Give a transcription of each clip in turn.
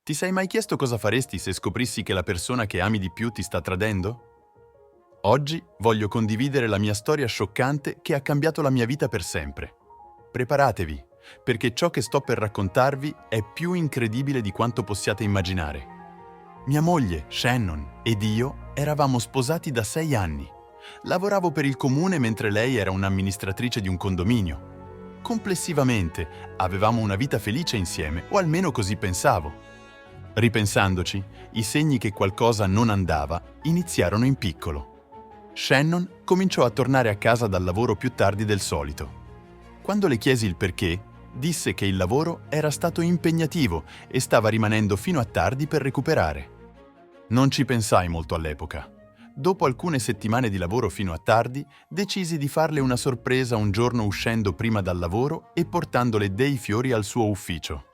Ti sei mai chiesto cosa faresti se scoprissi che la persona che ami di più ti sta tradendo? Oggi voglio condividere la mia storia scioccante che ha cambiato la mia vita per sempre. Preparatevi, perché ciò che sto per raccontarvi è più incredibile di quanto possiate immaginare. Mia moglie, Shannon, ed io eravamo sposati da 6 anni. Lavoravo per il comune mentre lei era un'amministratrice di un condominio. Complessivamente avevamo una vita felice insieme, o almeno così pensavo. Ripensandoci, i segni che qualcosa non andava iniziarono in piccolo. Shannon cominciò a tornare a casa dal lavoro più tardi del solito. Quando le chiesi il perché, disse che il lavoro era stato impegnativo e stava rimanendo fino a tardi per recuperare. Non ci pensai molto all'epoca. Dopo alcune settimane di lavoro fino a tardi, decisi di farle una sorpresa un giorno uscendo prima dal lavoro e portandole dei fiori al suo ufficio.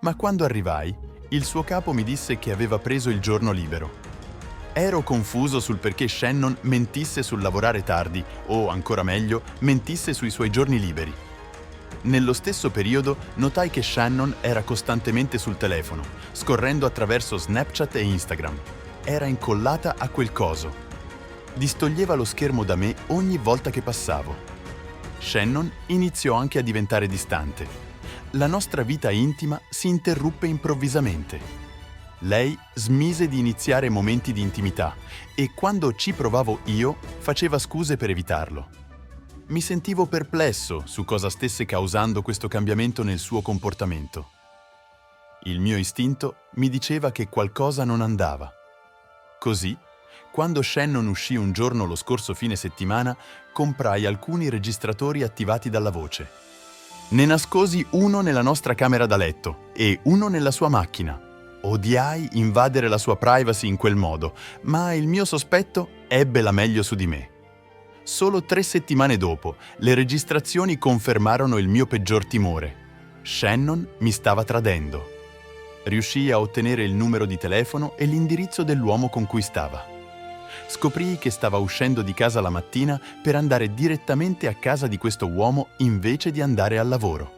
Ma quando arrivai, il suo capo mi disse che aveva preso il giorno libero. Ero confuso sul perché Shannon mentisse sul lavorare tardi o, ancora meglio, mentisse sui suoi giorni liberi. Nello stesso periodo notai che Shannon era costantemente sul telefono, scorrendo attraverso Snapchat e Instagram. Era incollata a quel coso. Distoglieva lo schermo da me ogni volta che passavo. Shannon iniziò anche a diventare distante. La nostra vita intima si interruppe improvvisamente. Lei smise di iniziare momenti di intimità e quando ci provavo io, faceva scuse per evitarlo. Mi sentivo perplesso su cosa stesse causando questo cambiamento nel suo comportamento. Il mio istinto mi diceva che qualcosa non andava. Così, quando Shannon uscì un giorno lo scorso fine settimana, comprai alcuni registratori attivati dalla voce. Ne nascosi uno nella nostra camera da letto e uno nella sua macchina. Odiai invadere la sua privacy in quel modo, ma il mio sospetto ebbe la meglio su di me. Solo 3 settimane dopo, le registrazioni confermarono il mio peggior timore. Shannon mi stava tradendo. Riuscii a ottenere il numero di telefono e l'indirizzo dell'uomo con cui stava. Scoprii che stava uscendo di casa la mattina per andare direttamente a casa di questo uomo invece di andare al lavoro.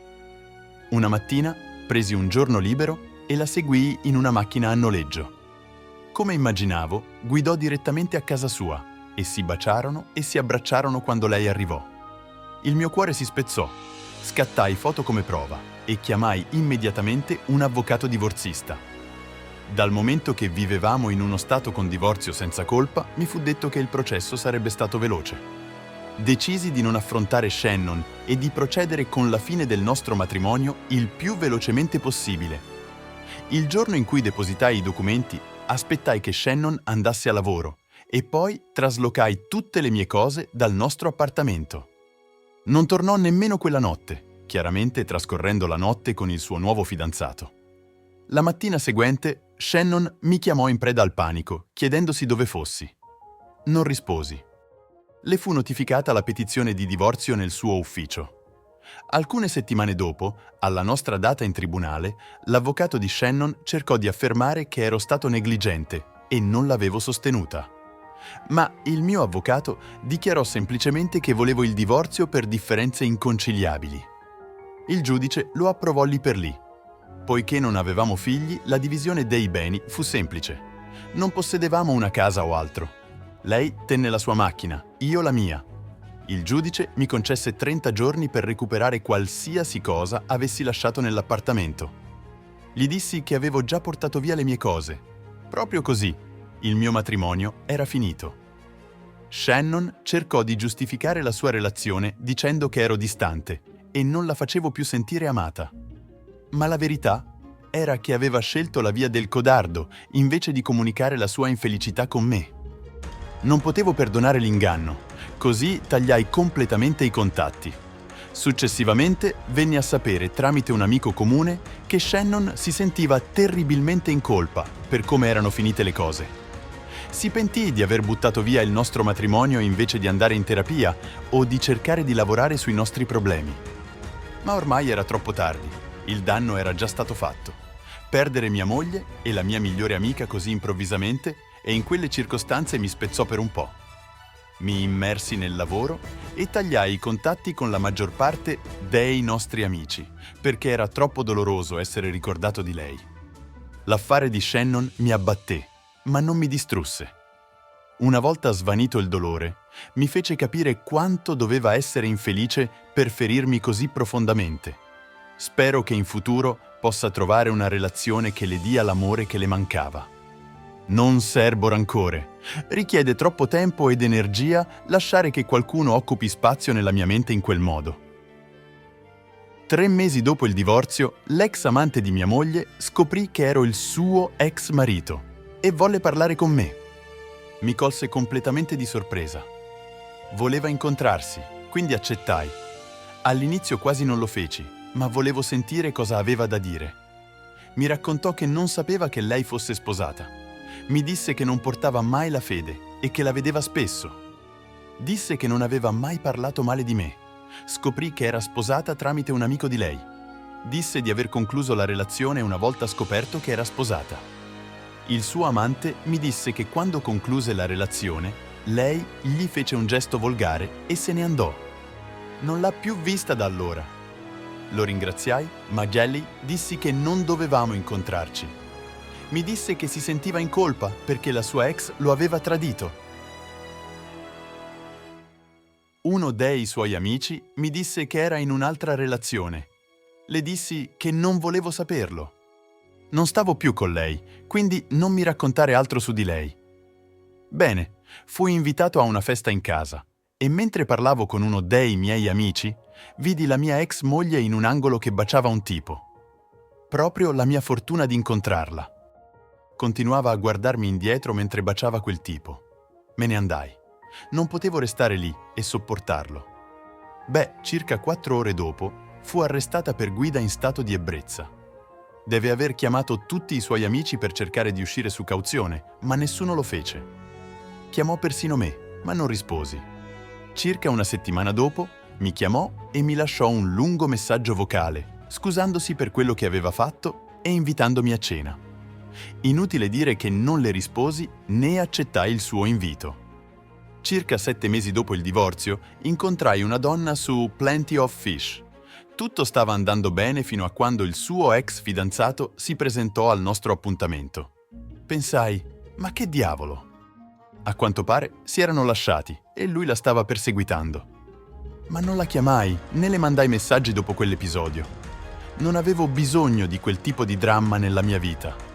Una mattina presi un giorno libero e la seguii in una macchina a noleggio. Come immaginavo, guidò direttamente a casa sua e si baciarono e si abbracciarono quando lei arrivò. Il mio cuore si spezzò, scattai foto come prova e chiamai immediatamente un avvocato divorzista. Dal momento che vivevamo in uno stato con divorzio senza colpa, mi fu detto che il processo sarebbe stato veloce. Decisi di non affrontare Shannon e di procedere con la fine del nostro matrimonio il più velocemente possibile. Il giorno in cui depositai i documenti, aspettai che Shannon andasse a lavoro e poi traslocai tutte le mie cose dal nostro appartamento. Non tornò nemmeno quella notte, chiaramente trascorrendo la notte con il suo nuovo fidanzato. La mattina seguente, Shannon mi chiamò in preda al panico, chiedendosi dove fossi. Non risposi. Le fu notificata la petizione di divorzio nel suo ufficio. Alcune settimane dopo, alla nostra data in tribunale, l'avvocato di Shannon cercò di affermare che ero stato negligente e non l'avevo sostenuta. Ma il mio avvocato dichiarò semplicemente che volevo il divorzio per differenze inconciliabili. Il giudice lo approvò lì per lì. Poiché non avevamo figli, la divisione dei beni fu semplice. Non possedevamo una casa o altro. Lei tenne la sua macchina, io la mia. Il giudice mi concesse 30 giorni per recuperare qualsiasi cosa avessi lasciato nell'appartamento. Gli dissi che avevo già portato via le mie cose. Proprio così, il mio matrimonio era finito. Shannon cercò di giustificare la sua relazione dicendo che ero distante e non la facevo più sentire amata. Ma la verità era che aveva scelto la via del codardo invece di comunicare la sua infelicità con me. Non potevo perdonare l'inganno. Così tagliai completamente i contatti. Successivamente venni a sapere tramite un amico comune che Shannon si sentiva terribilmente in colpa per come erano finite le cose. Si pentì di aver buttato via il nostro matrimonio invece di andare in terapia o di cercare di lavorare sui nostri problemi. Ma ormai era troppo tardi, il danno era già stato fatto. Perdere mia moglie e la mia migliore amica così improvvisamente e in quelle circostanze mi spezzò per un po'. Mi immersi nel lavoro e tagliai i contatti con la maggior parte dei nostri amici, perché era troppo doloroso essere ricordato di lei. L'affare di Shannon mi abbatté, ma non mi distrusse. Una volta svanito il dolore, mi fece capire quanto doveva essere infelice per ferirmi così profondamente. Spero che in futuro possa trovare una relazione che le dia l'amore che le mancava. Non serbo rancore. Richiede troppo tempo ed energia lasciare che qualcuno occupi spazio nella mia mente in quel modo. 3 mesi dopo il divorzio, l'ex amante di mia moglie scoprì che ero il suo ex marito e volle parlare con me. Mi colse completamente di sorpresa. Voleva incontrarsi, quindi accettai. All'inizio quasi non lo feci, ma volevo sentire cosa aveva da dire. Mi raccontò che non sapeva che lei fosse sposata. Mi disse che non portava mai la fede e che la vedeva spesso. Disse che non aveva mai parlato male di me. Scoprì che era sposata tramite un amico di lei. Disse di aver concluso la relazione una volta scoperto che era sposata. Il suo amante mi disse che quando concluse la relazione, lei gli fece un gesto volgare e se ne andò. Non l'ha più vista da allora. Lo ringraziai, ma Jelly dissi che non dovevamo incontrarci. Mi disse che si sentiva in colpa perché la sua ex lo aveva tradito. Uno dei suoi amici mi disse che era in un'altra relazione. Le dissi che non volevo saperlo. Non stavo più con lei, quindi non mi raccontare altro su di lei. Bene, fui invitato a una festa in casa e mentre parlavo con uno dei miei amici, vidi la mia ex moglie in un angolo che baciava un tipo. Proprio la mia fortuna di incontrarla. Continuava a guardarmi indietro mentre baciava quel tipo. Me ne andai. Non potevo restare lì e sopportarlo. Circa 4 ore dopo, fu arrestata per guida in stato di ebbrezza. Deve aver chiamato tutti i suoi amici per cercare di uscire su cauzione, ma nessuno lo fece. Chiamò persino me, ma non risposi. Circa una settimana dopo, mi chiamò e mi lasciò un lungo messaggio vocale, scusandosi per quello che aveva fatto e invitandomi a cena. Inutile dire che non le risposi né accettai il suo invito. Circa 7 mesi dopo il divorzio, incontrai una donna su Plenty of Fish. Tutto stava andando bene fino a quando il suo ex fidanzato si presentò al nostro appuntamento. Pensai, ma che diavolo? A quanto pare si erano lasciati e lui la stava perseguitando. Ma non la chiamai, né le mandai messaggi dopo quell'episodio. Non avevo bisogno di quel tipo di dramma nella mia vita.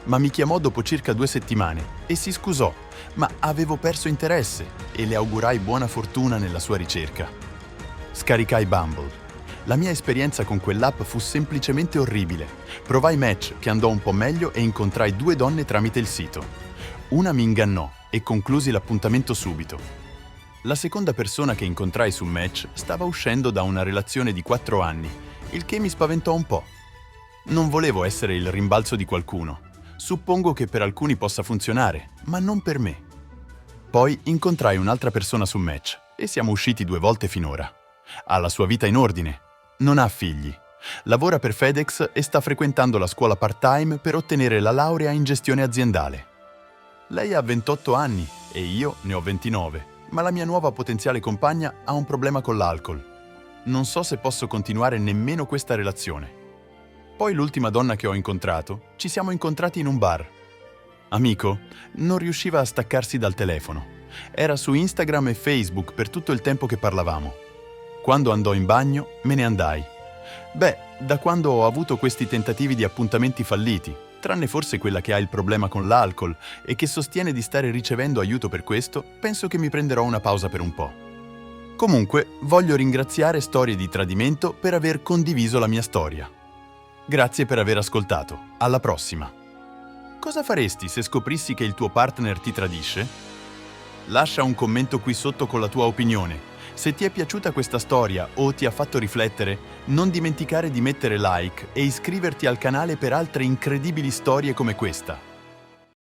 Ma mi chiamò dopo circa 2 settimane e si scusò, ma avevo perso interesse e le augurai buona fortuna nella sua ricerca. Scaricai Bumble. La mia esperienza con quell'app fu semplicemente orribile. Provai Match, che andò un po' meglio, e incontrai 2 donne tramite il sito. Una mi ingannò e conclusi l'appuntamento subito. La seconda persona che incontrai su Match stava uscendo da una relazione di 4 anni, il che mi spaventò un po'. Non volevo essere il rimbalzo di qualcuno. Suppongo che per alcuni possa funzionare, ma non per me. Poi incontrai un'altra persona su Match e siamo usciti 2 volte finora. Ha la sua vita in ordine. Non ha figli. Lavora per FedEx e sta frequentando la scuola part-time per ottenere la laurea in gestione aziendale. Lei ha 28 anni e io ne ho 29, ma la mia nuova potenziale compagna ha un problema con l'alcol. Non so se posso continuare nemmeno questa relazione. Poi l'ultima donna che ho incontrato, ci siamo incontrati in un bar. Amico, non riusciva a staccarsi dal telefono. Era su Instagram e Facebook per tutto il tempo che parlavamo. Quando andò in bagno, me ne andai. Da quando ho avuto questi tentativi di appuntamenti falliti, tranne forse quella che ha il problema con l'alcol e che sostiene di stare ricevendo aiuto per questo, penso che mi prenderò una pausa per un po'. Comunque, voglio ringraziare Storie di Tradimento per aver condiviso la mia storia. Grazie per aver ascoltato. Alla prossima. Cosa faresti se scoprissi che il tuo partner ti tradisce? Lascia un commento qui sotto con la tua opinione. Se ti è piaciuta questa storia o ti ha fatto riflettere, non dimenticare di mettere like e iscriverti al canale per altre incredibili storie come questa.